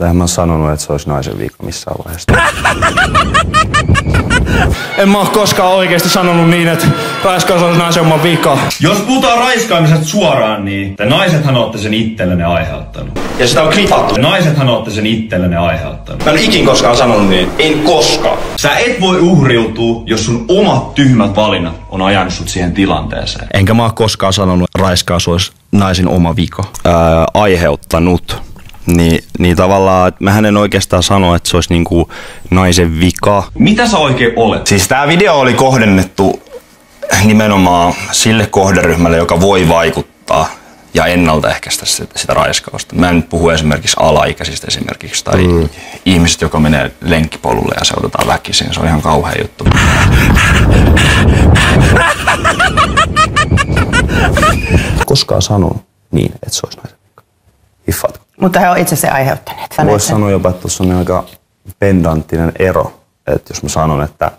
Eihän mä sanonut, että se olisi naisen vika missään vaiheessa. En mä oo koskaan oikeesti sanonut niin, että raiskaus olisi naisen oma vika. Jos puhutaan raiskaamisesta suoraan, niin te naisethan ootte sen itsellenne aiheuttanut. Ja sitä on klipattu. Naisethan ootte sen itsellenne aiheuttanut. Mä en ikin koskaan sanonut niin. En koskaan. Sä et voi uhriutua, jos sun omat tyhmät valinnat on ajanut sut siihen tilanteeseen. Enkä mä oo koskaan sanonut, että raiskaus olisi naisen oma vika. Aiheuttanut. Niin tavallaan, että mähän en oikeastaan sano, että se olisi niinku naisen vika. Mitä sä oikein olet? Siis tää video oli kohdennettu nimenomaan sille kohderyhmälle, joka voi vaikuttaa ja ennaltaehkäistä sitä raiskausta. Mä en nyt puhu esimerkiksi alaikäisistä esimerkiksi tai ihmisistä, joka menee lenkkipolulle ja se otetaan väkisin. Se on ihan kauhea juttu. Koskaan sanonut niin, että se olisi naisen vika. Hiffaatko? Mutta he on itse se aiheuttaneet. Voisi sanoa jopa, että tuossa on aika pendanttinen ero. Että jos mä sanon, että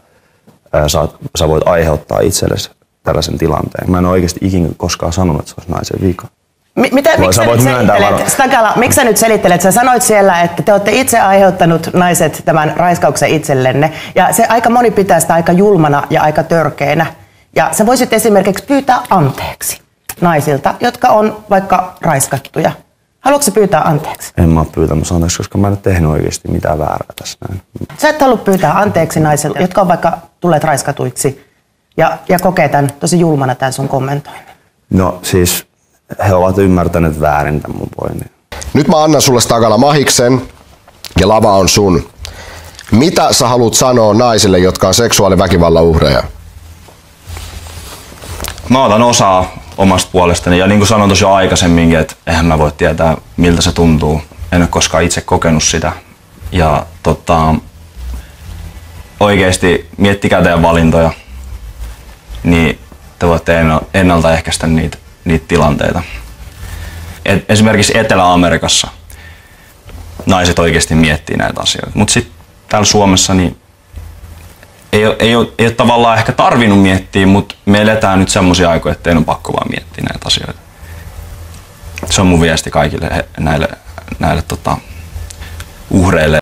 sä voit aiheuttaa itsellesi tällaisen tilanteen. Mä en ole oikeasti ikinä koskaan sanonut, että se olisi naisen vika. Miksi sä nyt selittelet? Sä sanoit siellä, että te olette itse aiheuttanut naiset tämän raiskauksen itsellenne. Ja se aika moni pitää sitä aika julmana ja aika törkeänä. Ja sä voisit esimerkiksi pyytää anteeksi naisilta, jotka on vaikka raiskattuja. Haluatko sä pyytää anteeksi? En mä ole pyytämässä anteeksi, koska mä en ole tehnyt oikeasti mitään väärää tässä näin. Sä et halua pyytää anteeksi naisilta, jotka on vaikka tulleet raiskatuiksi ja kokee tämän tosi julmana tämän sun kommentoinnin. No siis he ovat ymmärtäneet väärin tämän mun pointin. Nyt mä annan sulle takana mahiksen ja lava on sun. Mitä sä haluat sanoa naisille, jotka on seksuaaliväkivallan uhreja? Mä otan osaa omasta puolestani ja niin kuin sanoin tosiaan aikaisemminkin, että eihän mä voi tietää miltä se tuntuu. En ole koskaan itse kokenut sitä. Ja oikeesti miettikää teidän valintoja, niin te voitte ennaltaehkäistä niitä tilanteita. Esimerkiksi Etelä-Amerikassa naiset oikeasti miettii näitä asioita, mutta sitten täällä Suomessa niin ei ole tavallaan ehkä tarvinnut miettiä, mutta me eletään nyt semmoisia aikoja, että ei ole pakko vaan miettiä näitä asioita. Se on mun viesti kaikille näille uhreille.